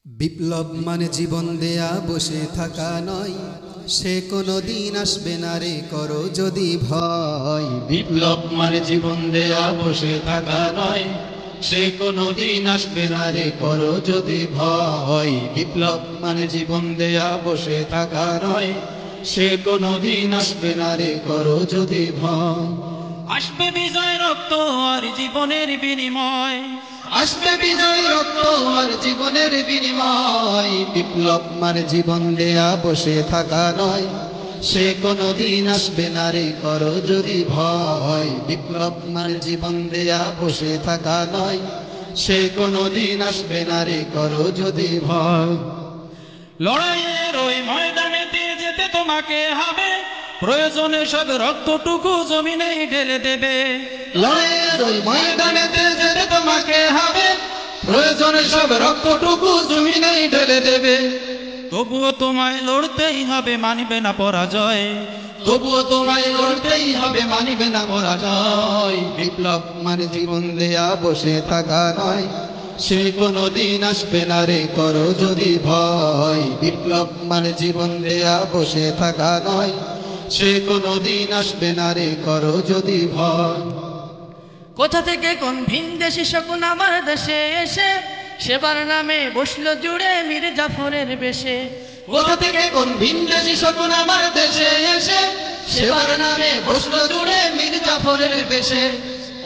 বিপ্লব মানে জীবন দেয়া বসে থাকা নয়, সে কোনো দিন আসবে না রে করো যদি ভয়। বিপ্লব মানে জীবন দেয়া বসে থাকা নয়, সে কোনো দিন আসবে না রে করো যদি ভয়। বিপ্লব মানে জীবন দেয়া বসে থাকা নয়, সে কোনো দিন আসবে না রে করো যদি ভয়। আসবে বিজয় রক্ত আর জীবনের বিনিময়, আসবে বিজয় রক্ত আর জীবনের বিনিময়। বিপ্লব মানে জীবন দেয়া বসে থাকা নয়, সে কোনো দিন আসবে না রে করো যদি ভয়। বিপ্লব মানে জীবন দেয়া বসে থাকা নয়, সে কোনো দিন আসবে না রে করো যদি ভয়। লড়াইয়ের ওই ময়দানেতে যেতে তোমাকে হবে, প্রয়োজনে সব রক্তটুকু জমিনে ঢেলে দেবে। লড়াইয়ের ওই ময়দানেতে যেতে তোমাকে হবে, প্রয়োজনে সব রক্তটুকু জমিনে ঢেলে দেবে। তবুও তোমায় লড়তেই হবে, মানিবে না পরাজয়। তবুও তোমায় লড়তেই হবে, মানিবে না পরাজয়। বিপ্লব মানে জীবন দেয়া বসে থাকা নয়, সে কোনো দিন আসবে না রে করো যদি ভয়। বিপ্লব মানে জীবন দেয়া বসে থাকা নয়, সে কোনো দিন আসবে না রে করো যদি ভয়। কোথা থেকে কোন ভিনদেশি শকুন আমার দেশে এসে সেবার নামে বসলো জুড়ে মীর জাফরের বেশে। কোথা থেকে কোন ভিনদেশি শকুন আমার দেশে এসে সেবার নামে বসলো জুড়ে মীর জাফরের বেশে।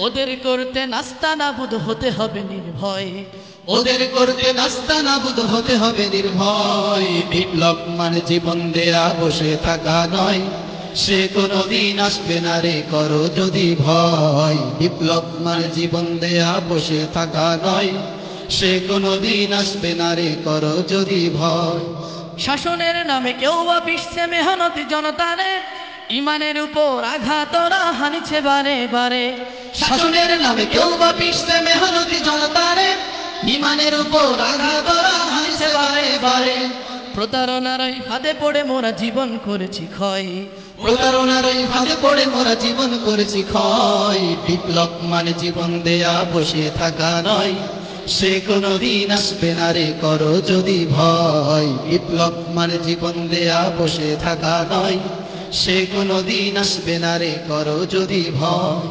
ওদের করতে নাস্তা নাবুদ হতে হবে নির্ভয়, ওদের করতে নাস্তা নাবুদ হতে হবে নির্ভয়। বিপ্লব মানে জীবন দেয়া বসে থাকা নয়, সে কোনো দিন আসবে না রে করো যদি ভয়। বিপ্লব মানে জীবন দেয়া বসে থাকা নয়, সে কোনো দিন আসবে না রে করো যদি ভয়। শাসনের নামে কেউ বা পিসছে মেহনতি জনতারে, ইমানের উপর আঘাত ওরা হানিছে বারে বারে। শাসনের নামে কেউ বা পিসছে মেহনতি জনতারে, ইমানের উপর আঘাত ওরা হানিছে বারে বারে। প্রতারণার ওই ফাঁদে পড়ে মোরা জীবন করেছি ক্ষয়, প্রতারণার ওই ফাঁদে পড়ে মোরা জীবন করেছি ক্ষয়। বিপ্লব মানে জীবন দেয়া বসে থাকা নয়, সে কোনো দিন আসবে না রে করো যদি ভয়। বিপ্লব মানে জীবন দেয়া বসে থাকা নয়, সে কোনো দিন আসবে না রে করো যদি ভয়।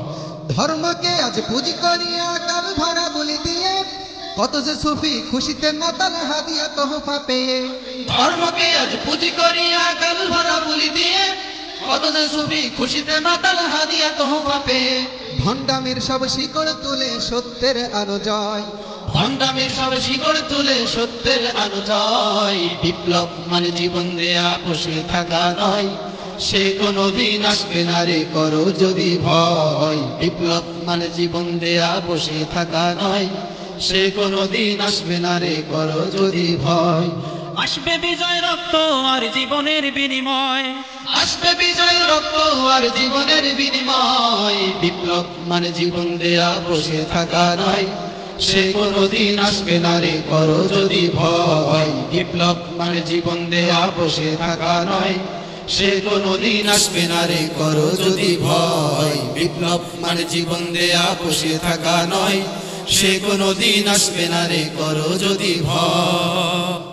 ধর্মকে আজ পুঁজি করিয়া কাল ভরা বলি দিয়ে, কত যে সুফি খুশিতে মাতাল হাদিয়া তোহফা পেয়ে। ধর্মকে আজ পুঁজি করিয়া কাল ভরা বলি দিয়ে, কত যে সুফি খুশিতে মাতাল হাদিয়া তোহফা পেয়ে। ভণ্ডামির সব শিকড় তুলে সত্যের আলো জয়, ভণ্ডামির সব শিকড় তুলে সত্যের আলো জয়। বিপ্লব মানে জীবন দেয়া বসে থাকা নয়, সে কোনো দিন আসবে না রে করো যদি ভয়। বিপ্লব মানে জীবন দেয়া বসে থাকা নয়, সে কোনো দিন আসবে না রে করো যদি ভয়। আসবে বিজয় রক্ত আর জীবনের বিনিময়, আসবে বিজয় রক্ত আর জীবনের বিনিময়। বিপ্লব মানে জীবন দেয়া বসে থাকা নয়, সে কোনো দিন আসবে না রে করো যদি ভয়। বিপ্লব মানে জীবন দেয়া বসে থাকা নয়, সে কোনো দিন আসবে না রে করো যদি ভয়। বিপ্লব মানে জীবন দেয়া বসে থাকা নয়, সে কোনো দিন আসবে না রে করো যদি ভয়।